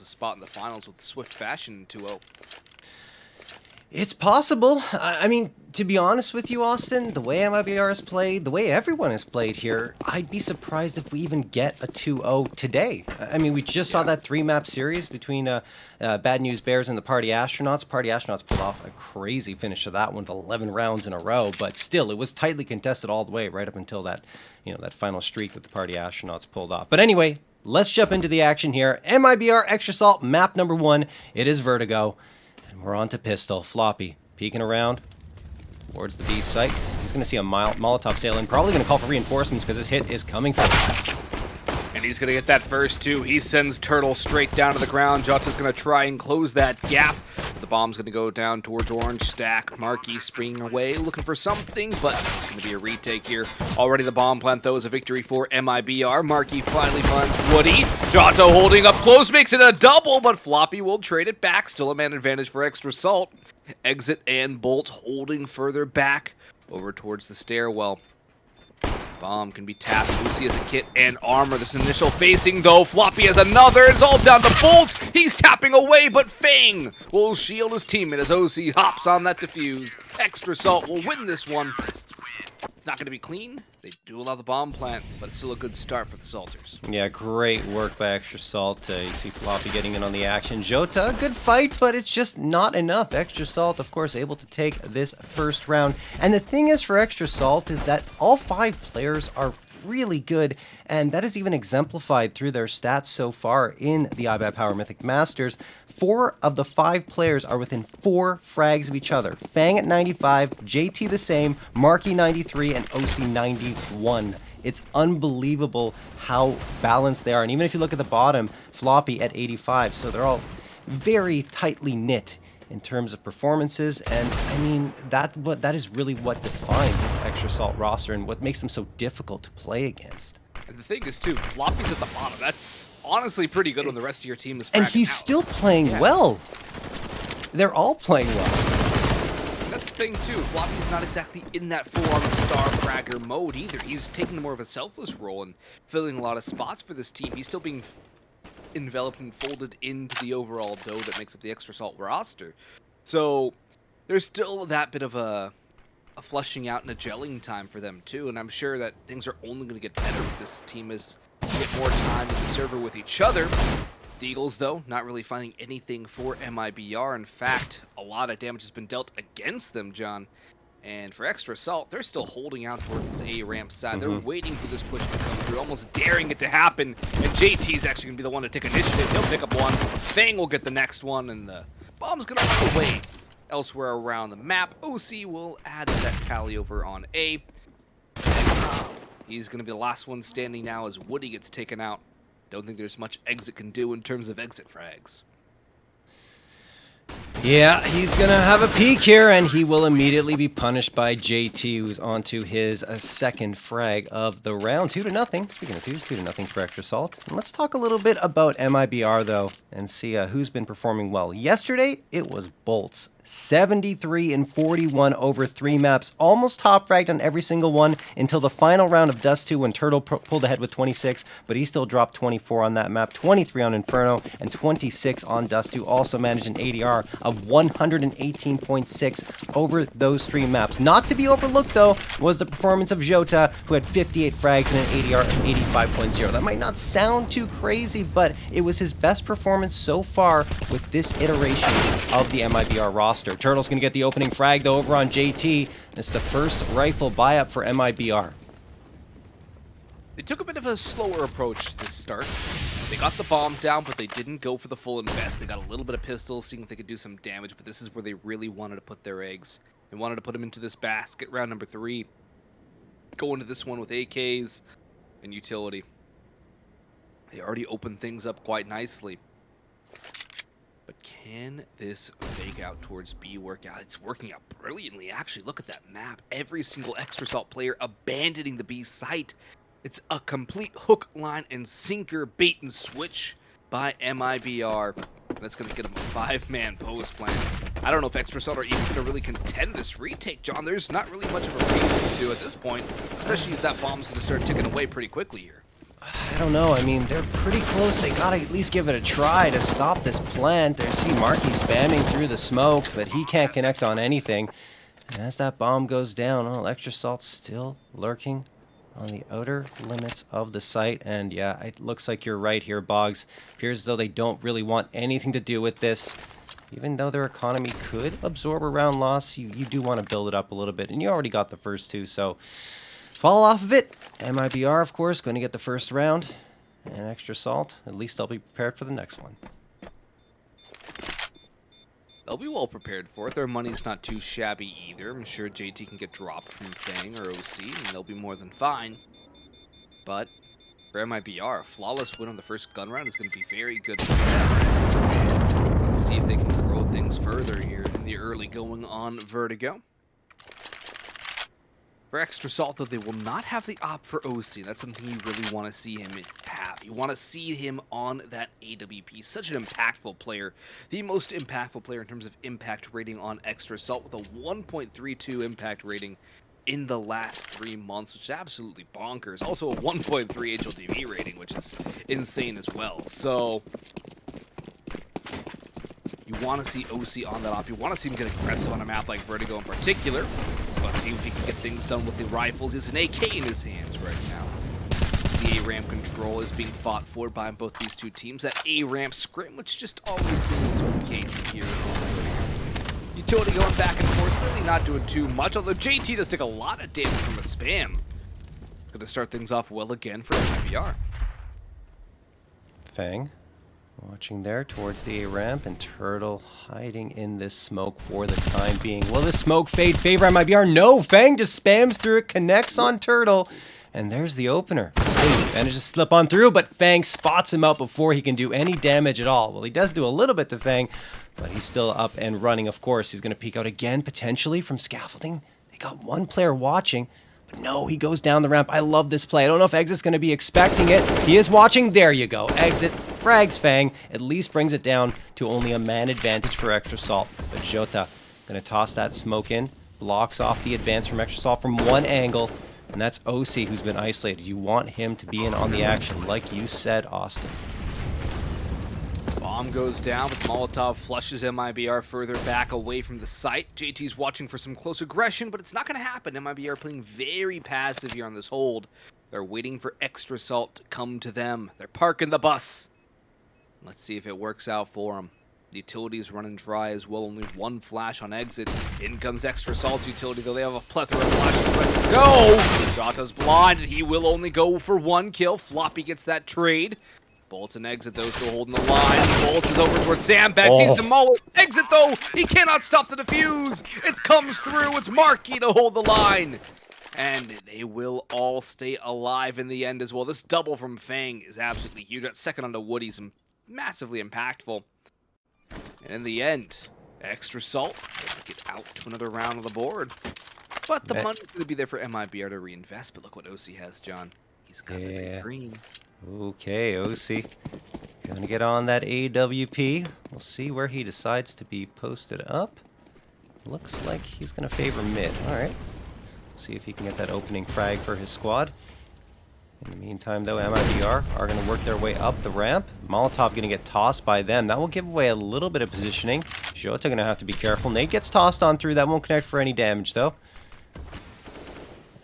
a spot in the finals with swift fashion 2-0. It's possible. I mean, to be honest with you, Austin, the way MIBR has played, the way everyone has played here, I'd be surprised if we even get a 2-0 today. I mean, we just saw that 3-map series between Bad News Bears and the Party Astronauts. Party Astronauts pulled off a crazy finish to that one with 11 rounds in a row, but still, it was tightly contested all the way right up until that, that final streak that the Party Astronauts pulled off. But anyway, let's jump into the action here. MIBR Extra Salt, map number 1. It is Vertigo. And we're on to Pistol. Floppy peeking around towards the B site. He's going to see a Molotov sail in. Probably going to call for reinforcements because this hit is coming from him. And he's going to get that first two. He sends Turtle straight down to the ground. Jota's going to try and close that gap. The bomb's going to go down towards Orange Stack. Marky springing away, looking for something, but it's going to be a retake here. Already the bomb plant, though, is a victory for MIBR. Marky finally finds Woody. Jota holding up close, makes it a double, but Floppy will trade it back. Still a man advantage for Extra Salt. Exit and Bolt holding further back over towards the stairwell. Bomb can be tapped. Lucy has a kit and armor. This initial facing, though. Floppy has another. It's all down to Bolt. He's tapping away, but Fang will shield his teammate as OC hops on that defuse. Extra Salt will win this one. It's not going to be clean. They do allow the bomb plant, but it's still a good start for the Salters. Yeah, great work by Extra Salt. You see Floppy getting in on the action. Jota, good fight, but it's just not enough. Extra Salt, of course, able to take this first round. And the thing is for Extra Salt is that all 5 players are really good, and that is even exemplified through their stats so far in the Ibuypower Mythic Masters. 4 of the 5 players are within 4 frags of each other. Fang at 95, JT the same, Marky 93, and OC 91. It's unbelievable how balanced they are. And even if you look at the bottom, Floppy at 85. So they're all very tightly knit in terms of performances. And I mean, that is really what defines this Extra Salt roster and what makes them so difficult to play against. And the thing is, too, Floppy's at the bottom. That's honestly pretty good when the rest of your team is and he's out. Still playing well. They're all playing well. That's the thing, too. Floppy's not exactly in that full-on star fragger mode either. He's taking more of a selfless role and filling a lot of spots for this team. He's still being enveloped and folded into the overall dough that makes up the Extra Salt roster. So there's still that bit of a flushing out and a gelling time for them, too. And I'm sure that things are only going to get better if this team is get more time in the server with each other. Deagles, though, not really finding anything for MIBR. In fact, a lot of damage has been dealt against them, John. And for Extra Salt, they're still holding out towards this A-ramp side. They're waiting for this push to come through, almost daring it to happen. And JT's actually going to be the one to take initiative. He'll pick up one. Fang will get the next one, and the bomb's going to run away elsewhere around the map. OC will add to that tally over on A. He's going to be the last one standing now as Woody gets taken out. Don't think there's much Exit can do in terms of exit frags. Yeah, he's going to have a peek here, and he will immediately be punished by JT, who's onto his second frag of the round. 2-0. Speaking of 2-0 for Extra Salt. And let's talk a little bit about MIBR, though, and see who's been performing well. Yesterday, it was Bolts. 73 and 41 over 3 maps, almost top fragged on every single one until the final round of Dust 2 when Turtle pulled ahead with 26, but he still dropped 24 on that map, 23 on Inferno, and 26 on Dust 2. Also managed an ADR of 118.6 over those 3 maps. Not to be overlooked, though, was the performance of Jota, who had 58 frags and an ADR of 85.0. That might not sound too crazy, but it was his best performance so far with this iteration of the MIBR roster. Turtle's going to get the opening frag, though, over on JT. It's the first rifle buy-up for MIBR. They took a bit of a slower approach to start. They got the bomb down, but they didn't go for the full invest. They got a little bit of pistol, seeing if they could do some damage, but this is where they really wanted to put their eggs. They wanted to put them into this basket, round number 3. Go into this one with AKs and utility. They already opened things up quite nicely. But can this fake out towards B work out? It's working out brilliantly, actually. Look at that map. Every single Extra Salt player abandoning the B site. It's a complete hook, line, and sinker bait and switch by MIBR. That's going to get him a 5-man post plan. I don't know if Extra Salt are even going to really contend this retake, John. There's not really much of a reason to at this point, especially as that bomb's going to start ticking away pretty quickly here. I don't know. I mean, they're pretty close. They gotta at least give it a try to stop this plant. I see Marky spamming through the smoke, but he can't connect on anything. And as that bomb goes down, oh, Extra Salt's still lurking on the outer limits of the site. And yeah, it looks like you're right here, Boggs. Appears as though they don't really want anything to do with this. Even though their economy could absorb a round loss, you do want to build it up a little bit. And you already got the first two, so fall off of it. Mibr, of course, going to get the first round. And Extra Salt, at least I'll be prepared for the next one. They'll be well prepared for it. Their money's not too shabby either. I'm sure JT can get dropped from Fang or OC, and they'll be more than fine. But for Mibr, a flawless win on the first gun round is going to be very good for them. Let's see if they can grow things further here in the early going on Vertigo. For Extra Salt, though, they will not have the op for OC. That's something you really want to see him have. You want to see him on that AWP. Such an impactful player. The most impactful player in terms of impact rating on Extra Salt, with a 1.32 impact rating in the last 3 months, which is absolutely bonkers. Also a 1.3 HLTV rating, which is insane as well. So you want to see OC on that op. You want to see him get aggressive on a map like Vertigo in particular. Let's see if he can get things done with the rifles. He has an AK in his hands right now. The A-ramp control is being fought for by both these two teams. That A-ramp scrim, which just always seems to be the case here. Utility going back and forth, really not doing too much, although JT does take a lot of damage from a spam. It's going to start things off well again for Mibr. Fang watching there towards the A-ramp, and Turtle hiding in this smoke for the time being. Will this smoke fade favor Mibr? No! Fang just spams through it, connects on Turtle, and there's the opener. He manages to slip on through, but Fang spots him out before he can do any damage at all. Well, he does do a little bit to Fang, but he's still up and running, of course. He's going to peek out again, potentially, from scaffolding. They got one player watching. But no, he goes down the ramp. I love this play. I don't know if Exit's going to be expecting it. He is watching. There you go. Exit frags Fang. At least brings it down to only a man advantage for Extra Salt. But Jota going to toss that smoke in. Blocks off the advance from Extra Salt from one angle. And that's OC who's been isolated. You want him to be in on the action, like you said, Austin. Bomb goes down, but Molotov flushes Mibr further back away from the site. JT's watching for some close aggression, but it's not going to happen. Mibr playing very passive here on this hold. They're waiting for Extra Salt to come to them. They're parking the bus. Let's see if it works out for them. The utility is running dry as well. Only one flash on exit. In comes Extra Salt's utility, though they have a plethora of flashes ready to go. Jota's blind, and he will only go for one kill. Floppy gets that trade. Bolts and exit, though, still holding the line. Bolts is over towards Sandbags. He's demolished. Exit, though, he cannot stop the defuse. It comes through. It's Marky to hold the line. And they will all stay alive in the end as well. This double from Fang is absolutely huge. That second onto Woody's massively impactful. And in the end, Extra Salt will get out to another round on the board. But the money's going to be there for Mibr to reinvest. But look what OC has, John. He's got the big green. Okay, OC. Gonna get on that AWP. We'll see where he decides to be posted up. Looks like he's gonna favor mid. Alright. See if he can get that opening frag for his squad. In the meantime, though, Mibr are going to work their way up the ramp. Molotov going to get tossed by them. That will give away a little bit of positioning. Jota going to have to be careful. Nate gets tossed on through. That won't connect for any damage, though.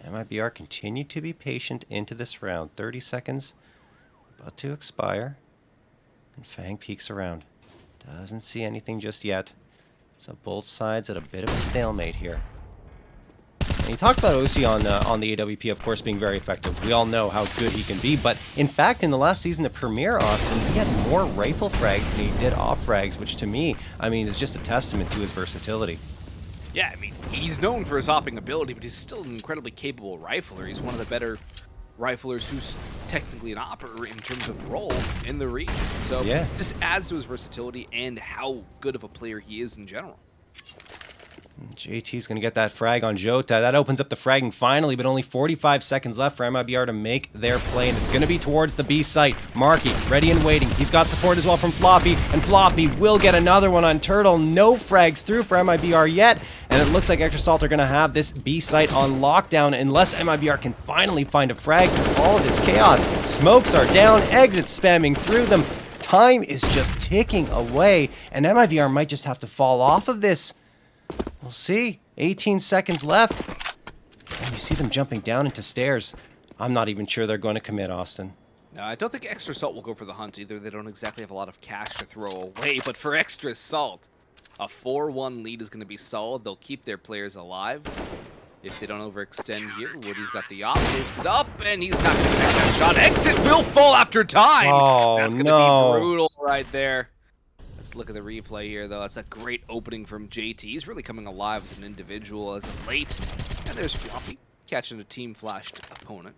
Mibr continue to be patient into this round. 30 seconds about to expire. And Fang peeks around. Doesn't see anything just yet. So both sides at a bit of a stalemate here. And you talked about OC on the AWP, of course, being very effective. We all know how good he can be, but in fact, in the last season of Premier, Austin, he had more rifle frags than he did off frags, which to me, I mean, is just a testament to his versatility. Yeah, I mean, he's known for his hopping ability, but he's still an incredibly capable rifler. He's one of the better riflers who's technically an operator in terms of role in the region. So yeah, just adds to his versatility and how good of a player he is in general. JT's going to get that frag on Jota. That opens up the fragging finally, but only 45 seconds left for Mibr to make their play, and it's going to be towards the B site. Marky, ready and waiting. He's got support as well from Floppy, and Floppy will get another one on Turtle. No frags through for Mibr yet, And it looks like Extra Salt are going to have this B site on lockdown unless MIBR can finally find a frag through all of this chaos. Smokes are down, exits spamming through them. Time is just ticking away, and MIBR might just have to fall off of this. We'll see. 18 seconds left. And you see them jumping down into stairs. I'm not even sure they're going to commit, Austin. No, I don't think Extra Salt will go for the hunt either. They don't exactly have a lot of cash to throw away, but for Extra Salt, a 4-1 lead is going to be solid. They'll keep their players alive if they don't overextend here. Woody's got the op boosted up, and he's not going to catch that shot. Exit will fall after time. Oh, that's going to be brutal right there. Let's look at the replay here, though. That's a great opening from JT. He's really coming alive as an individual as of late. And there's Floppy catching a team-flashed opponent.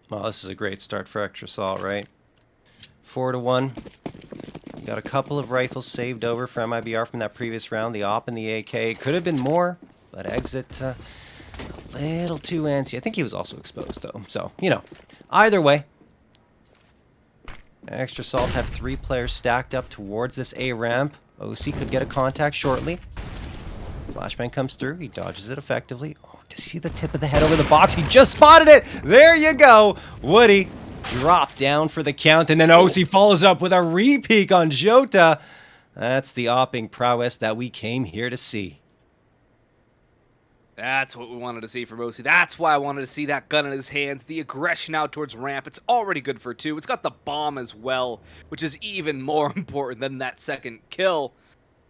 Well, this is a great start for Extra Salt, right? 4-1. Got a couple of rifles saved over for MIBR from that previous round. The op and the AK. Could have been more, but Exit a little too antsy. I think he was also exposed, though. So, you know, either way. Extra Salt have 3 players stacked up towards this A ramp. OC could get a contact shortly. Flashbang comes through. He dodges it effectively. Oh, to see the tip of the head over the box. He just spotted it. There you go. Woody dropped down for the count, and then OC follows up with a re-peek on Jota. That's the opping prowess that we came here to see. That's what we wanted to see from OC. That's why I wanted to see that gun in his hands. The aggression out towards ramp. It's already good for 2. It's got the bomb as well, which is even more important than that second kill.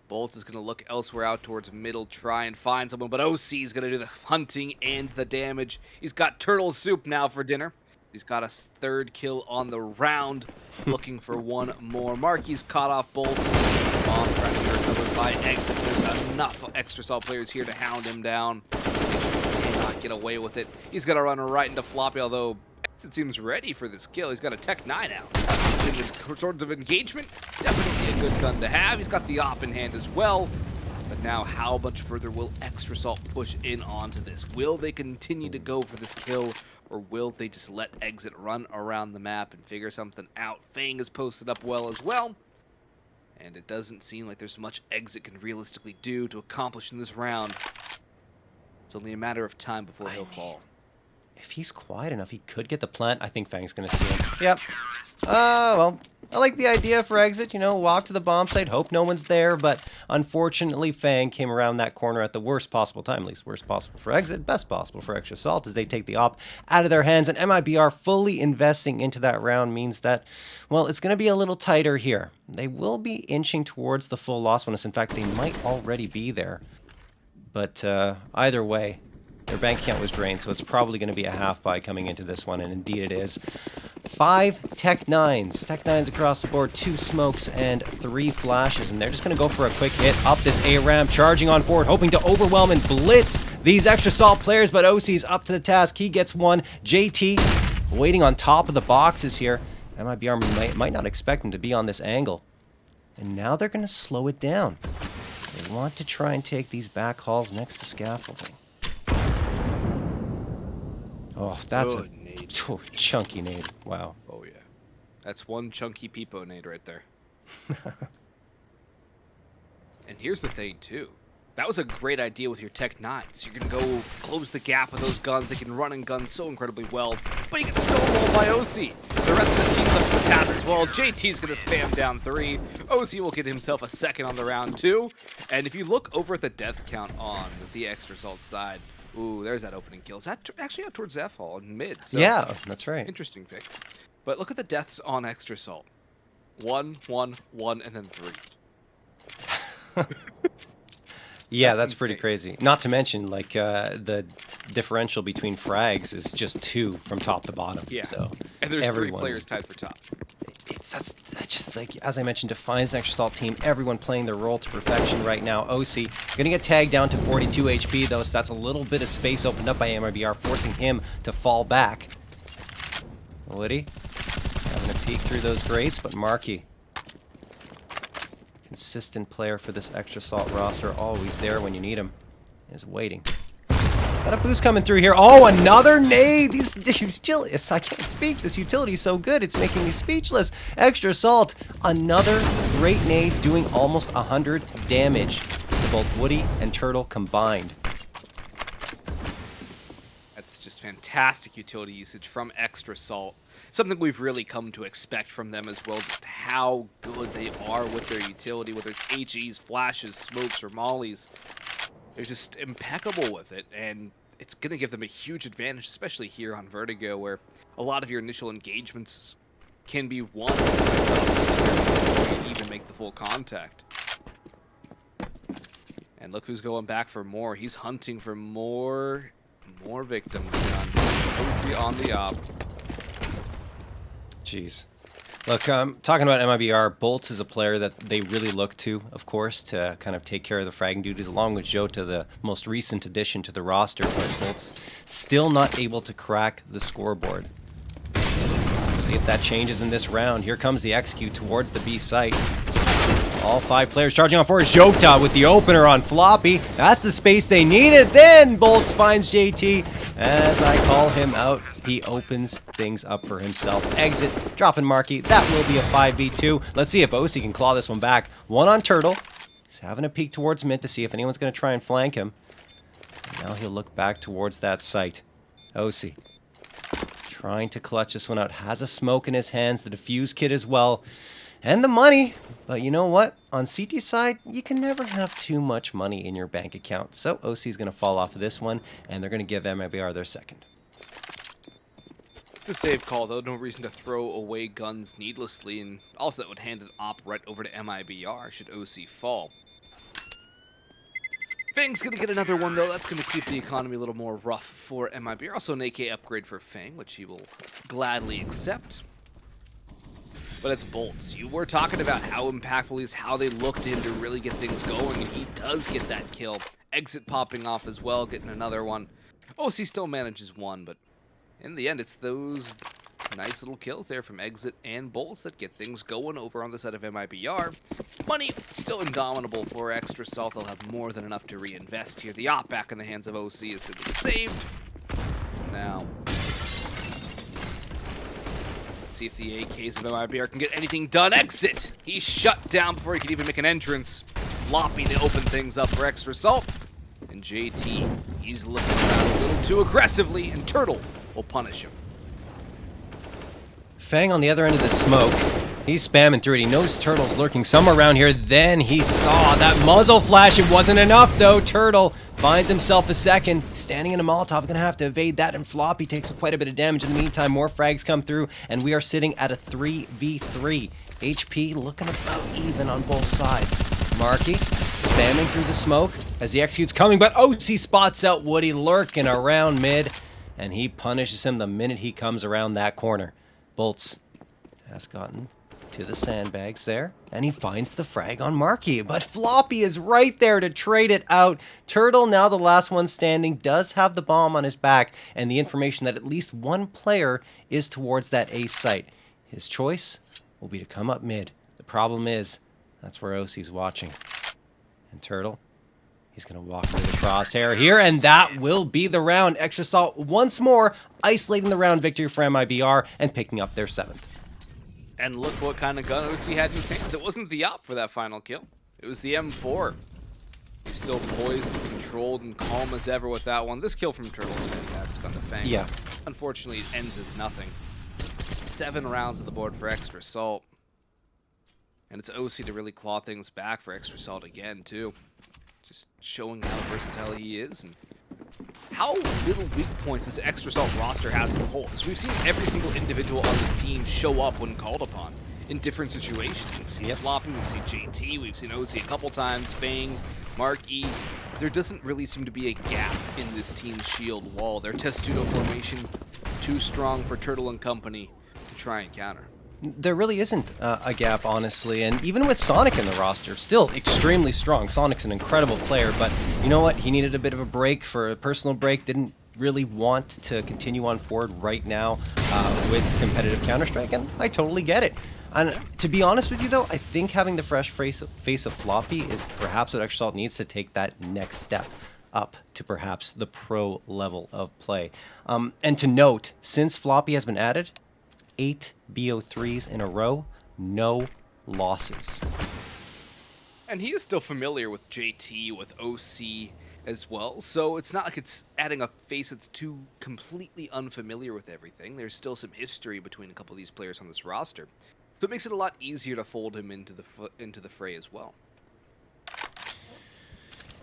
Bolts is going to look elsewhere out towards middle, try and find someone, but OC is going to do the hunting and the damage. He's got turtle soup now for dinner. He's got a 3rd kill on the round, looking for 1 more. Marky's caught off Bolts. Bomb trying to be recovered by Exit. There's enough Extra Salt players here to hound him down. He cannot get away with it. He's going to run right into Floppy, although Exit seems ready for this kill. He's got a Tech 9 out. In this sort of engagement, definitely a good gun to have. He's got the op in hand as well. But now, how much further will Extra Salt push in onto this? Will they continue to go for this kill, or will they just let Exit run around the map and figure something out? Fang is posted up well as well, and it doesn't seem like there's much Exit can realistically do to accomplish in this round. It's only a matter of time before he'll fall. If he's quiet enough, he could get the plant. I think Fang's going to see him. Yep. Well, I like the idea for Exit. You know, walk to the bomb site, hope no one's there. But unfortunately, Fang came around that corner at the worst possible time. At least worst possible for Exit, best possible for Extra Salt as they take the op out of their hands. And MIBR fully investing into that round means that, well, it's going to be a little tighter here. They will be inching towards the full loss bonus. In fact, they might already be there. But either way, their bank account was drained, so it's probably going to be a half buy coming into this one, and indeed it is. 5 Tech 9s. Tech 9s across the board, 2 smokes and 3 flashes, and they're just going to go for a quick hit up this A ramp, charging on forward, hoping to overwhelm and blitz these Extra Salt players, but OC's up to the task. He gets one. JT waiting on top of the boxes here. MIBR might not expect him to be on this angle. And now they're going to slow it down. They want to try and take these back hauls next to scaffolding. Oh, that's a nade. Chunky nade. Wow. Oh, yeah. That's one chunky peepo nade right there. And here's the thing, too. That was a great idea with your Tech 9s. You're going to go close the gap with those guns. They can run and gun so incredibly well. But you get stonewalled by OC. The rest of the team's up for the task as well. JT's going to spam down 3. OC will get himself a 2nd on the round, too. And if you look over at the death count on the Extra Salt side, ooh, there's that opening kill. Is that actually out towards F hall in mid? So yeah, that's right. Interesting pick. But look at the deaths on Extra Salt. 1, 1, 1, and then 3. Yeah, that's pretty crazy. Not to mention, like, the differential between frags is just 2 from top to bottom. Yeah, so and there's 3 players tied for top. That's just, like, as I mentioned, defines an Extra Salt team. Everyone playing their role to perfection right now. OC going to get tagged down to 42 HP, though, so that's a little bit of space opened up by MIBR, forcing him to fall back. Woody having a peek through those grates, but Marky, consistent player for this Extra Salt roster, always there when you need him, is waiting. Got a boost coming through here. Oh, another nade. These I can't speak. This utility is so good. It's making me speechless. Extra Salt. Another great nade doing almost 100 damage to both Woody and Turtle combined. That's just fantastic utility usage from Extra Salt. Something we've really come to expect from them as well, just how good they are with their utility, whether it's HEs, flashes, smokes, or mollies. They're just impeccable with it, and it's going to give them a huge advantage, especially here on Vertigo, where a lot of your initial engagements can be won before you even make the full contact. And look who's going back for more. He's hunting for more victims. Obviously on the op. Jeez. Look, talking about MIBR, Bolts is a player that they really look to, of course, to kind of take care of the fragging duties, along with Jota, the most recent addition to the roster, but Bolts still not able to crack the scoreboard. See if that changes in this round. Here comes the execute towards the B site. All 5 players charging on forward. Jota with the opener on Floppy. That's the space they needed. Then Bolts finds JT. As I call him out, he opens things up for himself. Exit, dropping Marky. That will be a 5v2. Let's see if OC can claw this one back. One on Turtle. He's having a peek towards mid to see if anyone's going to try and flank him. And now he'll look back towards that site. OC trying to clutch this one out. Has a smoke in his hands. The defuse kit as well. And the money. But you know what? On CT side, you can never have too much money in your bank account. So OC is going to fall off of this one, and they're going to give MIBR their second. The save call, though. No reason to throw away guns needlessly, and also that would hand an op right over to MIBR should OC fall. Fang's going to get another one, though. That's going to keep the economy a little more rough for MIBR. Also an AK upgrade for Fang, which he will gladly accept. But it's Bolts. You were talking about how impactful he is, how they looked in to really get things going, and he does get that kill. Exit popping off as well, getting another one. OC still manages one, but in the end, it's those nice little kills there from Exit and Bolts that get things going over on the side of MIBR. Money still indomitable for Extra Salt. They'll have more than enough to reinvest here. The op back in the hands of OC is simply saved. Now, see if the AKs of MIBR can get anything done. Exit! He's shut down before he can even make an entrance. It's Floppy to open things up for Extra Salt. And JT, he's looking around a little too aggressively, and Turtle will punish him. Fang on the other end of the smoke. He's spamming through it. He knows Turtle's lurking somewhere around here. Then he saw that muzzle flash. It wasn't enough, though. Turtle finds himself a second. Standing in a Molotov. Going to have to evade that, and Floppy takes quite a bit of damage. In the meantime, more frags come through, and we are sitting at a 3v3. HP looking about even on both sides. Marky spamming through the smoke as the execute's coming, but OC spots out Woody lurking around mid, and he punishes him the minute he comes around that corner. Bolts has gotten to the sandbags there, and he finds the frag on Marky, but Floppy is right there to trade it out. Turtle, now the last one standing, does have the bomb on his back and the information that at least one player is towards that A site. His choice will be to come up mid. The problem is, that's where OC's watching. And Turtle, he's going to walk into the crosshair here, and that will be the round. Extra Salt once more isolating the round victory for MIBR and picking up their 7th. And look what kind of gun OC had in his hands. It wasn't the op for that final kill. It was the M4. He's still poised and controlled and calm as ever with that one. This kill from Turtle is fantastic on the Fang. Yeah. Unfortunately, it ends as nothing. 7 rounds on the board for Extra Salt. And it's OC to really claw things back for Extra Salt again, too. Just showing how versatile he is and how little weak points this Extra Salt roster has as a whole. Because we've seen every single individual on this team show up when called upon in different situations. We've seen Floppy, we've seen JT, we've seen OC a couple times, Fang, Mark E. There doesn't really seem to be a gap in this team's shield wall. Their Testudo formation too strong for Turtle and company to try and counter. There really isn't a gap, honestly, and even with Sonic in the roster, still extremely strong. Sonic's an incredible player, but you know what? He needed a bit of a break, for a personal break, didn't really want to continue on forward right now with competitive Counter-Strike, and I totally get it. And to be honest with you, though, I think having the fresh face of Floppy is perhaps what Extra Salt needs to take that next step. up to perhaps the pro level of play. And to note, since Floppy has been added, 8 BO3s in a row, no losses. And he is still familiar with JT, with OC as well, so it's not like it's adding a face that's too completely unfamiliar with everything. There's still some history between a couple of these players on this roster, so it makes it a lot easier to fold him into the fray as well.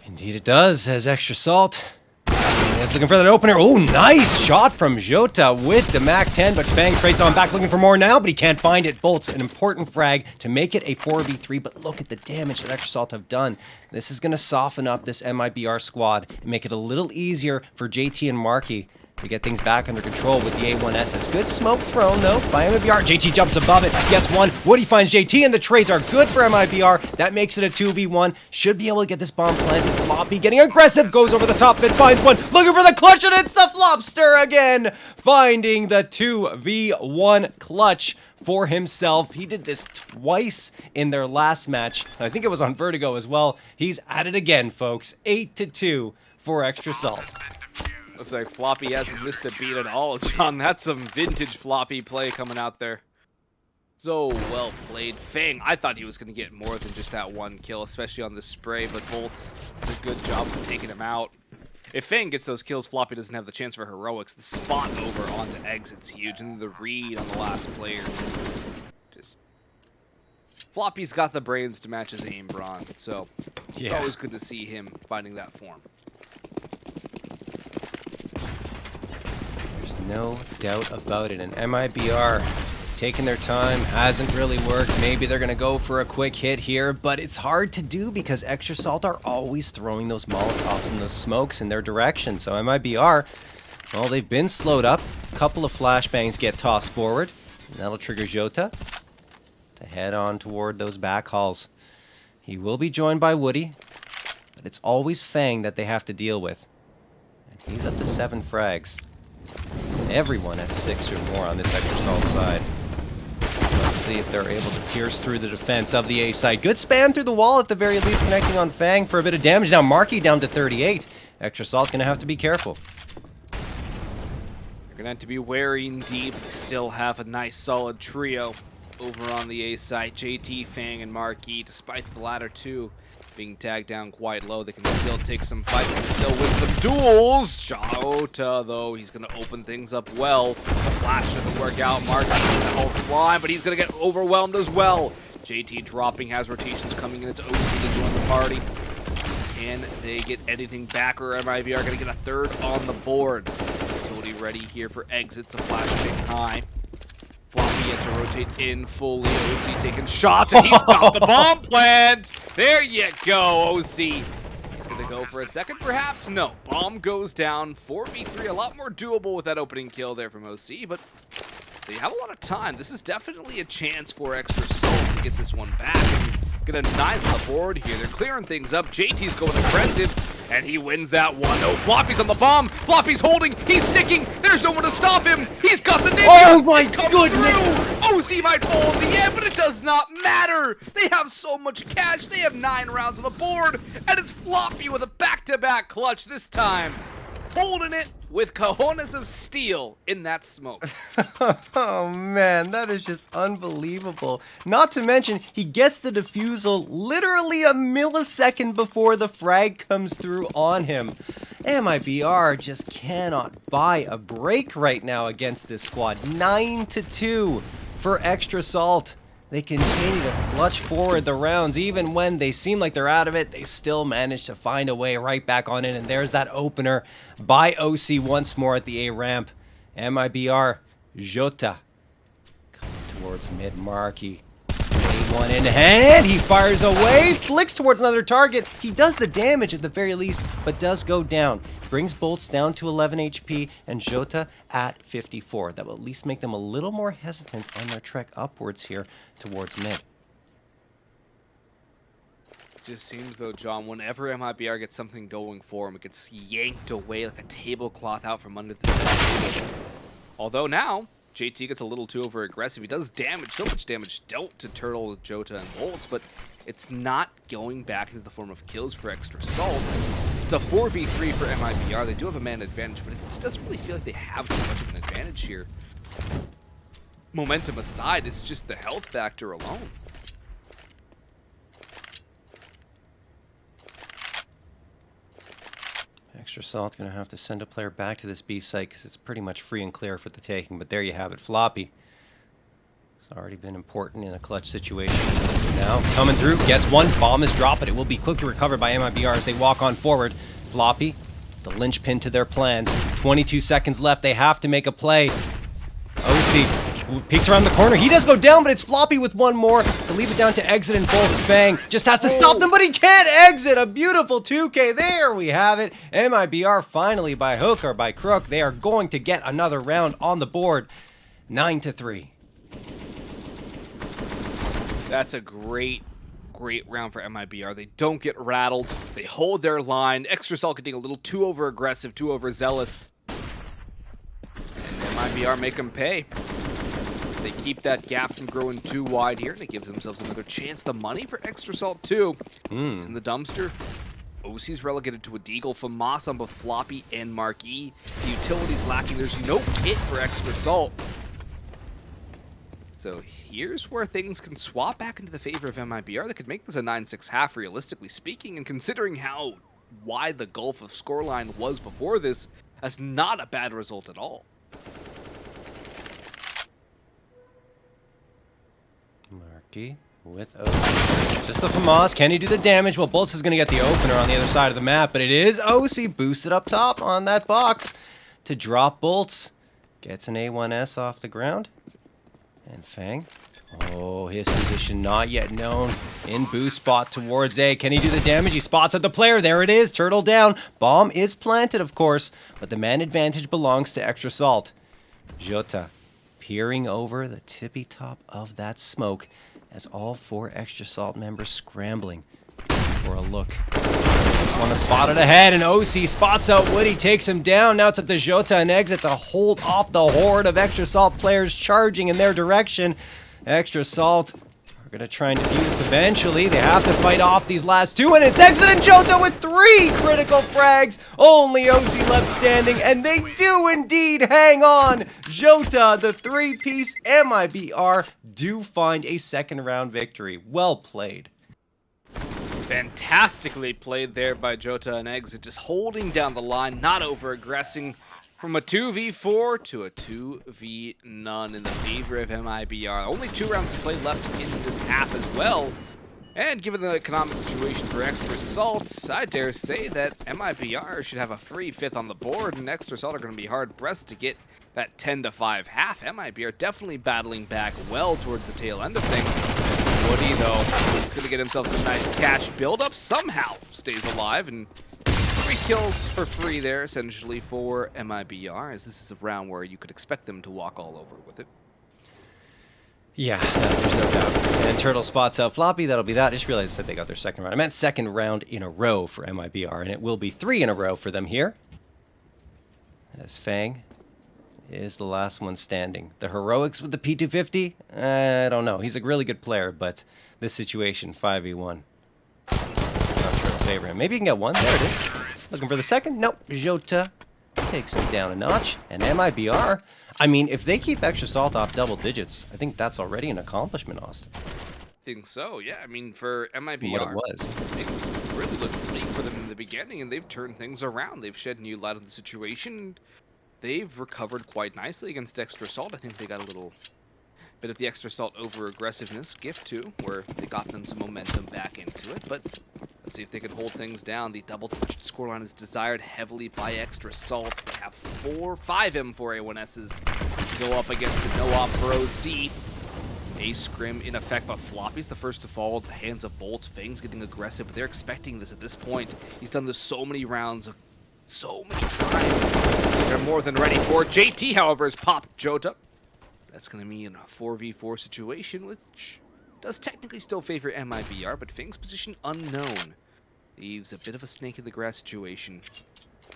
Indeed it does, as Extra Salt is looking for that opener. Oh, nice shot from Jota with the MAC-10, but Fang trades on back looking for more now, but he can't find it. Bolts an important frag to make it a 4v3, but look at the damage that Extra Salt have done. This is going to soften up this Mibr squad and make it a little easier for JT and Marky to get things back under control with the A1SS. Good smoke thrown, though, by Mibr. JT jumps above it, gets one. Woody finds JT, and the trades are good for Mibr. That makes it a 2v1. Should be able to get this bomb planted. Floppy getting aggressive, goes over the top, then finds one. Looking for the clutch, and it's the Flopster again, finding the 2v1 clutch for himself. He did this twice in their last match. I think it was on Vertigo as well. He's at it again, folks. 8-2 for Extra Salt. Looks like Floppy hasn't missed a beat at all, John. That's some vintage Floppy play coming out there. So well played. Fang, I thought he was going to get more than just that one kill, especially on the spray, but Bolts did a good job of taking him out. If Fang gets those kills, Floppy doesn't have the chance for heroics. The spot over onto exit's huge, and the read on the last player. Just Floppy's got the brains to match his aim, Braun, so it's always good to see him finding that form. No doubt about it. And Mibr taking their time, hasn't really worked. Maybe they're going to go for a quick hit here, but it's hard to do because Extra Salt are always throwing those Molotovs and those smokes in their direction. So Mibr, well, they've been slowed up. A couple of flashbangs get tossed forward. And that'll trigger Jota to head on toward those back halls. He will be joined by Woody, but it's always Fang that they have to deal with. And he's up to 7 frags. Everyone at 6 or more on this Extra Salt side. Let's see if they're able to pierce through the defense of the A side. Good spam through the wall at the very least, connecting on Fang for a bit of damage. Now Marky down to 38. Extra Salt gonna have to be careful. You're gonna have to be wary indeed. Still have a nice solid trio over on the A side. JT, Fang, and Marky, despite the latter two being tagged down quite low, they can still take some fights, they can still win some duels. Jota, though, he's going to open things up well. The flash doesn't work out. Marky holds the line, but he's going to get overwhelmed as well. JT dropping, has rotations coming in. It's OC to join the party. Can they get anything back, or Mibr are going to get a third on the board? Utility ready here for exits. A flashbang high. Floppy yet to rotate in fully. OC taking shots, and he's got the bomb plant. There you go, OC. He's going to go for a second, perhaps? No. Bomb goes down. 4v3, a lot more doable with that opening kill there from OC, but they have a lot of time. This is definitely a chance for Extra Salt to get this one back. Get a 9 on the board here. They're clearing things up. JT's going aggressive, and he wins that one. No, Floppy's on the bomb. Floppy's holding. He's sticking. There's no one to stop him. He's got the ninja. Oh my goodness! OC might fall in the end, but it does not matter. They have so much cash. They have 9 rounds on the board, and it's Floppy with a back-to-back clutch this time. Holding it with cojones of steel in that smoke. Oh man, that is just unbelievable. Not to mention, he gets the defusal literally a millisecond before the frag comes through on him. Mibr just cannot buy a break right now against this squad. 9-2 for Extra Salt. They continue to clutch forward the rounds. Even when they seem like they're out of it, they still manage to find a way right back on in. And there's that opener by OC once more at the A ramp. Mibr, Jota coming towards mid. Marky. A1 in hand. He fires away. Flicks towards another target. He does the damage at the very least, but does go down. Brings Bolts down to 11 HP and Jota at 54. That will at least make them a little more hesitant on their trek upwards here towards mid. Just seems though, John, whenever Mibr gets something going for him, it gets yanked away like a tablecloth out from under the table. Although now, JT gets a little too over-aggressive. He does damage, so much damage dealt to Turtle, Jota, and Bolts, but it's not going back into the form of kills for Extra Salt. It's a 4v3 for MIBR. They do have a man advantage, but it doesn't really feel like they have too much of an advantage here. Momentum aside, it's just the health factor alone. Extra Salt going to have to send a player back to this B site because it's pretty much free and clear for the taking. But there you have it. Floppy. It's already been important in a clutch situation. Now coming through, gets one. Bomb is dropped, but it will be quickly recovered by MIBR as they walk on forward. Floppy, the linchpin to their plans. 22 seconds left. They have to make a play. OC peeks around the corner. He does go down, but it's Floppy with one more to leave it down to Exit and Bolt's Fang. Just has to stop them, but he can't exit. A beautiful 2K. There we have it. MIBR finally, by hook or by crook, they are going to get another round on the board. 9-3. That's a great round for MIBR. They don't get rattled. They hold their line. Extra Salt getting a little too over-aggressive, too overzealous. And MIBR make them pay. They keep that gap from growing too wide here, and it gives themselves another chance. The money for Extra Salt, too. It's in the dumpster. OC's relegated to a deagle from Moss on both Floppy and Marquee. The utility's lacking. There's no kit for Extra Salt. So here's where things can swap back into the favor of MIBR. They could make this a 9-6 half, realistically speaking, and considering how wide the gulf of scoreline was before this, that's not a bad result at all. Marquee with OC. Just the FAMAS. Can he do the damage? Well, Bolts is going to get the opener on the other side of the map, but it is OC boosted up top on that box to drop Bolts. Gets an A1S off the ground. And Fang. Oh, his position not yet known. In boost spot towards A. Can he do the damage? He spots at the player. There it is. Turtle down. Bomb is planted, of course, but the man advantage belongs to Extra Salt. Jota peering over the tippy top of that smoke as all 4 Extra Salt members scrambling for a look. Just want to spot it ahead, and OC spots out Woody, takes him down. Now it's up to Jota and Exit to hold off the horde of Extra Salt players charging in their direction. Extra Salt are going to try and defuse eventually. They have to fight off these last 2, and it's Exit and Jota with 3 critical frags. Only OC left standing, and they do indeed hang on. Jota, the 3-piece MIBR, do find a second round victory. Well played. Fantastically played there by Jota and Exit, just holding down the line, not over-aggressing from a 2v4 to a 2v none in the favor of MIBR. Only 2 rounds to play left in this half as well. And given the economic situation for Extra Salt, I dare say that MIBR should have a free 5th on the board, and Extra Salt are going to be hard-pressed to get that 10-5 half. MIBR definitely battling back well towards the tail end of things. Woody, though, is going to get himself some nice cash build-up. Somehow stays alive, and 3 kills for free there, essentially, for MIBR, as this is a round where you could expect them to walk all over with it. Yeah, there's no doubt. And Turtle spots out Floppy. That'll be that. I just realized that they got their second round. I meant second round in a row for MIBR, and it will be 3 in a row for them here. As Fang is the last one standing. The heroics with the P250? I don't know. He's a really good player, but this situation, 5v1. Not sure I'll favor him. Maybe he can get 1. There it is. Looking for the second? Nope. Jota takes him down a notch. And MIBR, I mean, if they keep Extra Salt off double digits, I think that's already an accomplishment, Austin. I think so, yeah. I mean, for MIBR, What it was. It's really looked bleak for them in the beginning, and they've turned things around. They've shed new light on the situation. They've recovered quite nicely against Extra Salt. I think they got a little bit of the Extra Salt over-aggressiveness gift, too, where they got them some momentum back into it. But let's see if they can hold things down. The double-touched scoreline is desired heavily by Extra Salt. They have 5 M4 A1Ss go up against the no-op for OC. A scrim in effect, but Floppy's the first to fall at the hands of Bolts. Fang's getting aggressive, but they're expecting this at this point. He's done this so many rounds, so many times. They're more than ready for it. JT, however, has popped Jota. That's going to be in a 4v4 situation, which does technically still favor MIBR, but Fang's position unknown leaves a bit of a snake in the grass situation.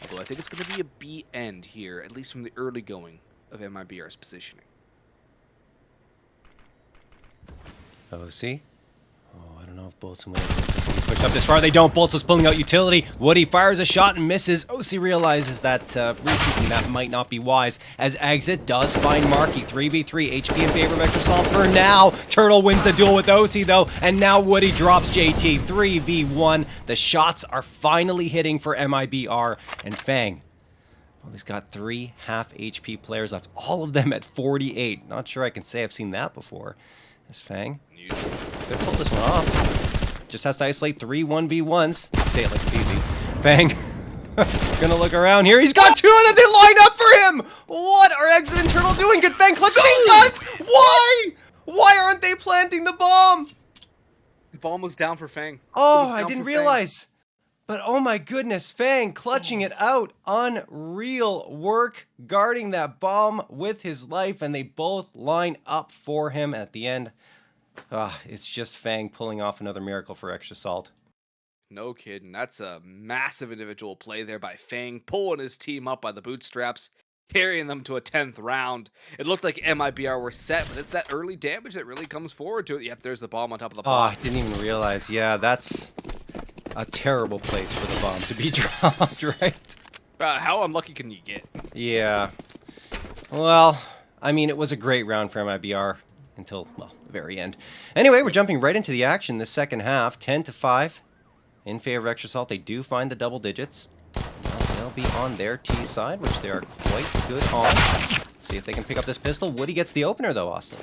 Although I think it's going to be a B end here, at least from the early going of MIBR's positioning. OC? Oh, I don't know if Bolts and Woody push up this far. They don't. Bolts is pulling out utility. Woody fires a shot and misses. OC realizes that rethinking that might not be wise, as Exit does find Marky. 3v3, HP in favor of Extrasalt for now. Turtle wins the duel with OC though, and now Woody drops JT. 3v1. The shots are finally hitting for Mibr and Fang. Well, he's got 3 half HP players left, all of them at 48. Not sure I can say I've seen that before. As Fang could pull this one off. Just has to isolate 3 1v1s. Say it like it's easy. Fang gonna look around here. He's got 2 of them. They line up for him. What are Exit and Turtle doing? Good Fang clutch. He does. Why? Why aren't they planting the bomb? The bomb was down for Fang. Oh, I didn't realize. But oh my goodness, Fang clutching it out. Unreal work guarding that bomb with his life, and they both line up for him at the end. It's just Fang pulling off another miracle for Extrasalt. No kidding. That's a massive individual play there by Fang, pulling his team up by the bootstraps, carrying them to a 10th round. It looked like Mibr were set, but it's that early damage that really comes forward to it. Yep, there's the bomb on top of the box. Oh, I didn't even realize. Yeah, that's a terrible place for the bomb to be dropped, right? How unlucky can you get? Yeah. Well, I mean, it was a great round for Mibr until, well, the very end. Anyway, we're jumping right into the action this second half. 10-5 in favor of Extrasalt. They do find the double digits. They'll be on their T side, which they are quite good on. See if they can pick up this pistol. Woody gets the opener, though, Austin.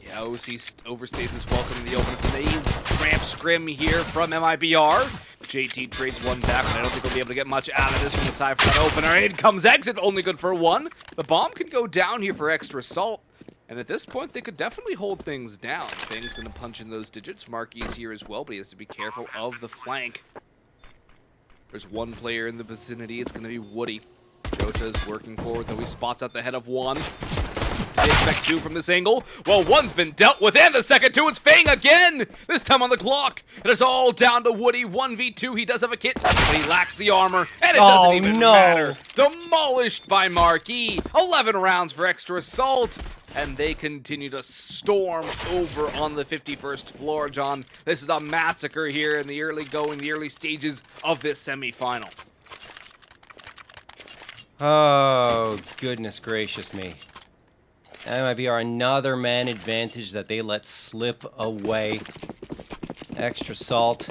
Yeah, OC overstays his welcome in the opener. They ramp scrim here from Mibr. JT trades one back, but I don't think we'll be able to get much out of this from the side for that opener. In comes Exit, only good for 1. The bomb can go down here for Extrasalt. And at this point, they could definitely hold things down. Fang's going to punch in those digits. Marky's here as well, but he has to be careful of the flank. There's one player in the vicinity. It's going to be Woody. Jota's working forward, though he spots out the head of 1. They expect 2 from this angle. Well, 1's been dealt with, and the second 2, it's Fang again! This time on the clock. And it's all down to Woody. 1v2, he does have a kit, but he lacks the armor, and it doesn't even matter. Demolished by Marky. 11 rounds for Extrasalt. And they continue to storm over on the 51st floor, John. This is a massacre here in the early stages of this semifinal. Oh, goodness gracious me. Mibr another man advantage that they let slip away. Extrasalt.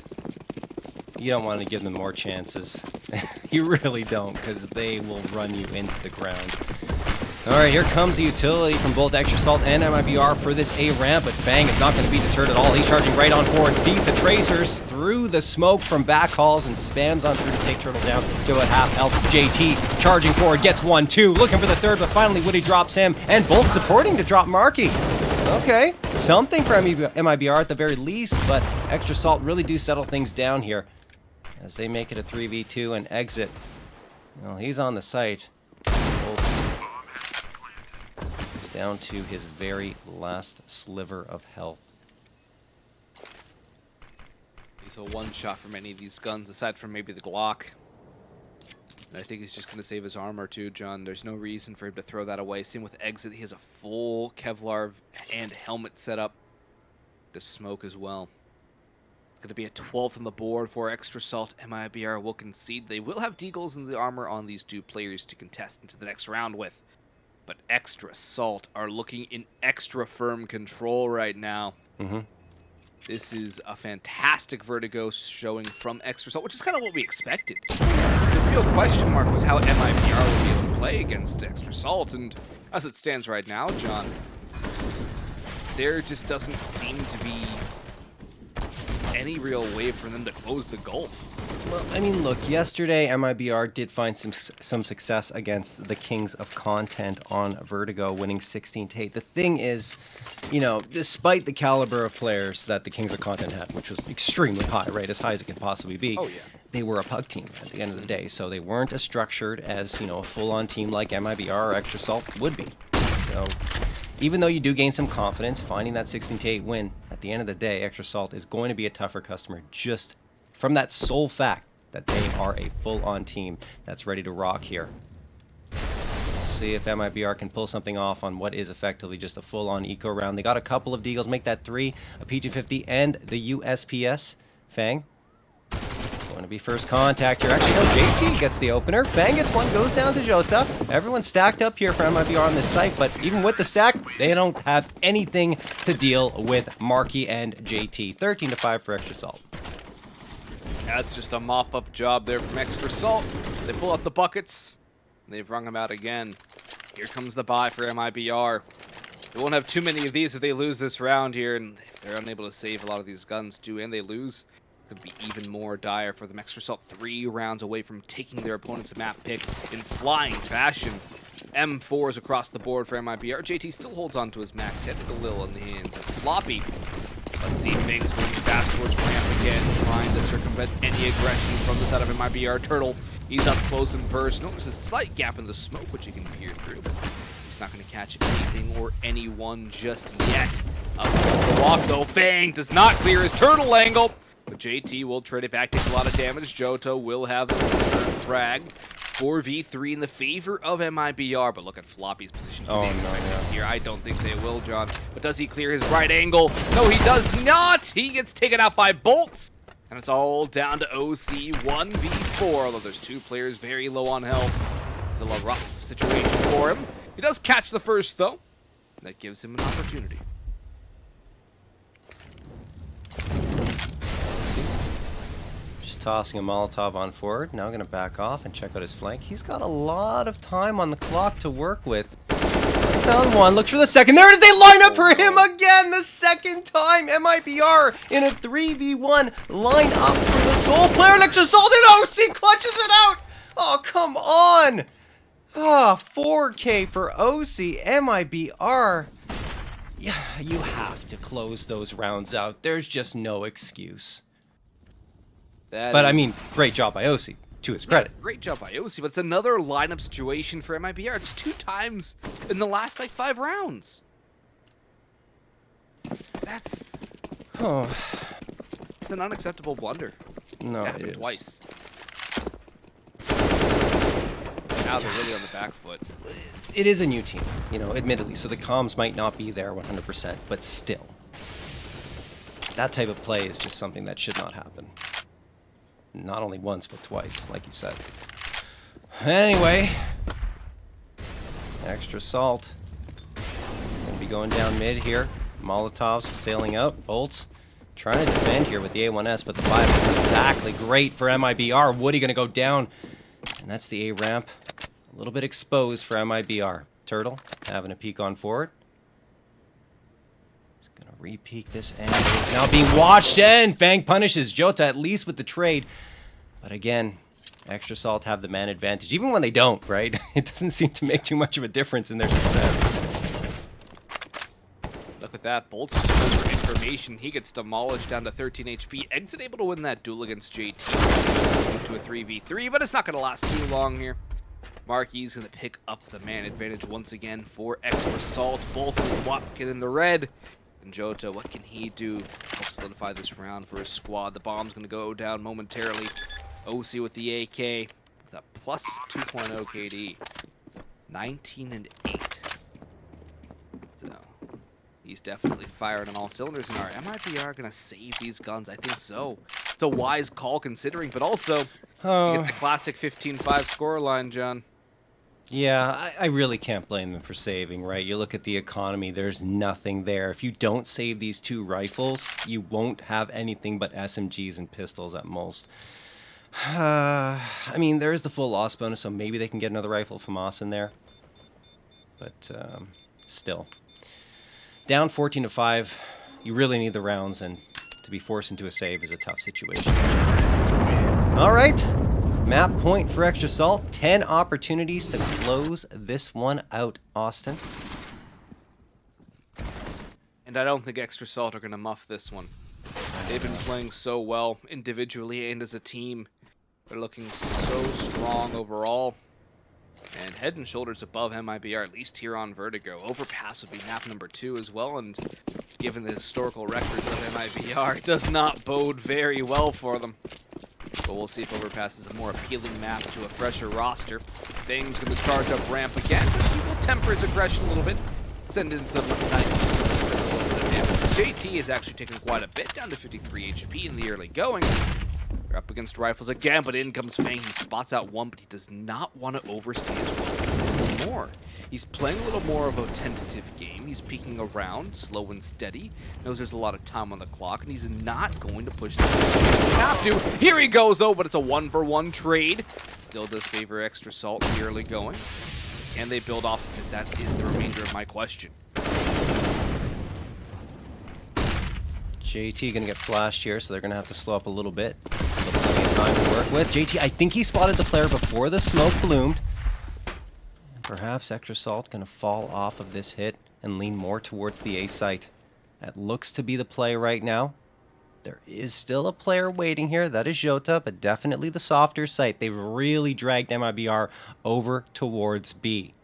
You don't want to give them more chances. You really don't, because they will run you into the ground. Alright, here comes the utility from both Extrasalt and Mibr for this A ramp, but Fang is not going to be deterred at all. He's charging right on forward, sees the tracers through the smoke from backhauls and spams on through to take Turtle down to about half health. JT charging forward, gets 1-2, looking for the third, but finally Woody drops him, and both supporting to drop Marky. Okay, something for Mibr at the very least, but Extrasalt really do settle things down here as they make it a 3v2 and Exit. Well, he's on the site. Bolts down to his very last sliver of health. He's a one-shot from any of these guns, aside from maybe the Glock. And I think he's just going to save his armor too, John. There's no reason for him to throw that away. Same with Exit. He has a full Kevlar and helmet setup to smoke as well. It's going to be a 12th on the board for Extrasalt. Mibr will concede. They will have deagles in the armor on these 2 players to contest into the next round with. But Extrasalt are looking in extra firm control right now. This is a fantastic Vertigo showing from Extrasalt, which is kind of what we expected. The real question mark was how Mibr would be able to play against Extrasalt, and as it stands right now, John, there just doesn't seem to be any real way for them to close the gulf. Well, I mean, look, yesterday Mibr did find some success against the Kings of Content on Vertigo, winning 16-8. The thing is, you know, despite the caliber of players that the Kings of Content had, which was extremely high, right, as high as it could possibly be, they were a pug team at the end of the day, so they weren't as structured as, you know, a full-on team like Mibr or Extrasalt would be. So even though you do gain some confidence, finding that 16-8 win, at the end of the day, Extrasalt is going to be a tougher customer just from that sole fact that they are a full-on team that's ready to rock here. Let's see if Mibr can pull something off on what is effectively just a full-on eco round. They got a couple of deagles, make that 3, a P250 and the USPS. Fang. Going to be first contact here. Actually, no, JT gets the opener. Fang gets one, goes down to Jota. Everyone's stacked up here for MIBR on this site, but even with the stack, they don't have anything to deal with Marky and JT. 13-5 for Extra Salt. That's just a mop-up job there from Extra Salt. They pull out the buckets, and they've wrung them out again. Here comes the buy for MIBR. They won't have too many of these if they lose this round here, and if they're unable to save a lot of these guns too, and they lose, it could be even more dire for them. Extra Salt 3 rounds away from taking their opponent's map pick in flying fashion. M4s across the board for MIBR. JT still holds on to his Mac 10 a little in the hands of Floppy. Let's see, Fang's moving fast towards ramp again, trying to circumvent any aggression from the side of MIBR. Turtle, he's up close and first. Notice a slight gap in the smoke, which he can peer through, but he's not going to catch anything or anyone just yet. Up the walk, though. Fang does not clear his turtle angle, but JT will trade it back, takes a lot of damage. Jota will have the return frag. 4v3 in the favor of MIBR, but look at Floppy's position to be expected here. I don't think they will, John. But does he clear his right angle? No, he does not! He gets taken out by bolts, and it's all down to OC 1v4, although there's two players very low on health. Still a rough situation for him. He does catch the first, though. That gives him an opportunity. Tossing a Molotov on forward. Now going to back off and check out his flank. He's got a lot of time on the clock to work with. Found one. Looks for the second. There it is. They line up for him again. The second time. MIBR in a 3v1 line up for the sole player. Extra Salt and OC clutches it out. Oh, come on. Ah, 4K for OC. MIBR. Yeah, you have to close those rounds out. There's just no excuse. But I mean, great job by OC, to his credit. Yeah, great job by OC, but it's another lineup situation for MIBR. It's 2 times in the last, like, 5 rounds. That's... Oh. It's an unacceptable blunder. No, it happened twice. Now they're really on the back foot. It is a new team, you know, admittedly, so the comms might not be there 100%, but still. That type of play is just something that should not happen. Not only once, but twice, like you said. Anyway, Extra Salt. Gonna be going down mid here. Molotovs sailing out. Bolts trying to defend here with the A1S, but the 5 is exactly great for MIBR. Woody gonna go down, and that's the A ramp. A little bit exposed for MIBR. Turtle having a peek on forward. Re-peek this end. It's now being watched, and Fang punishes Jota at least with the trade. But again, Extra Salt have the man advantage. Even when they don't, right? It doesn't seem to make too much of a difference in their success. Look at that. Bolts for information. He gets demolished down to 13 HP. Exit able to win that duel against JT. To a 3v3, but it's not going to last too long here. Marky's going to pick up the man advantage once again for Extra Salt. Bolts is walking in the red. And Jota, what can he do to help solidify this round for his squad? The bomb's going to go down momentarily. OC with the AK with a plus 2.0 KD. 19 and 8. So he's definitely firing on all cylinders. And our MIBR going to save these guns? I think so. It's a wise call considering, but also you get the classic 15-5 scoreline, John. Yeah, I really can't blame them for saving, right? You look at the economy, there's nothing there. If you don't save these 2 rifles, you won't have anything but SMGs and pistols at most. I mean, there is the full loss bonus, so maybe they can get another rifle from Moss in there. But still. Down 14-5, you really need the rounds, and to be forced into a save is a tough situation. All right. Map point for Extra Salt. 10 opportunities to close this one out, Austin. And I don't think Extra Salt are going to muff this one. They've been playing so well individually and as a team. They're looking so strong overall. And head and shoulders above MIBR, at least here on Vertigo. Overpass would be map number 2 as well, and given the historical records of MIBR, it does not bode very well for them. But we'll see if Overpass is a more appealing map to a fresher roster. Fang's going to charge up ramp again, but he will temper his aggression a little bit. Send in some nice damage. JT is actually taken quite a bit down to 53 HP in the early going. They're up against rifles again, but in comes Fang. He spots out one, but he does not want to overstay his welcome more. He's playing a little more of a tentative game. He's peeking around, slow and steady. Knows there's a lot of time on the clock, and he's not going to push this. Have to. Here he goes, though, but it's a 1-for-1 trade. Still does favor Extra Salt in the early going. Can they build off of it? That is the remainder of my question. JT gonna get flashed here, so they're gonna have to slow up a little bit. Still plenty of time to work with. JT, I think he spotted the player before the smoke bloomed. And perhaps Extra Salt gonna fall off of this hit and lean more towards the A site. That looks to be the play right now. There is still a player waiting here. That is Jota, but definitely the softer site. They've really dragged Mibr over towards B.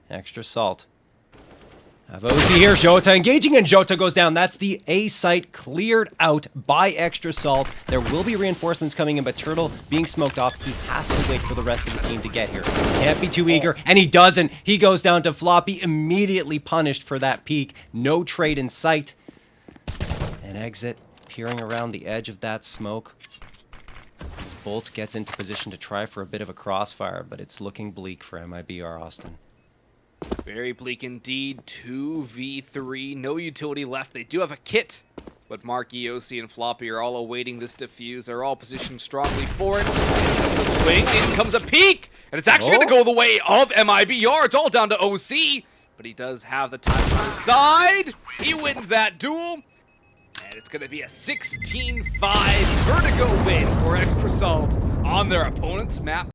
Extra Salt have OC here. Jota engaging, and Jota goes down. That's the A site cleared out by Extra Salt. There will be reinforcements coming in, but Turtle being smoked off, he has to wait for the rest of his team to get here. Can't be too eager, and he doesn't. He goes down to Floppy, immediately punished for that peek. No trade in sight. An exit, peering around the edge of that smoke. As Bolt gets into position to try for a bit of a crossfire, but it's looking bleak for Mibr Austin. Very bleak indeed. 2v3, no utility left. They do have a kit, but Marky, OC, and Floppy are all awaiting this defuse. They're all positioned strongly for it. The swing, in comes a peek, and it's actually going to go the way of Mibr. It's all down to OC, but he does have the time on his side. He wins that duel, and it's going to be a 16-5 Vertigo win for Extra Salt on their opponent's map.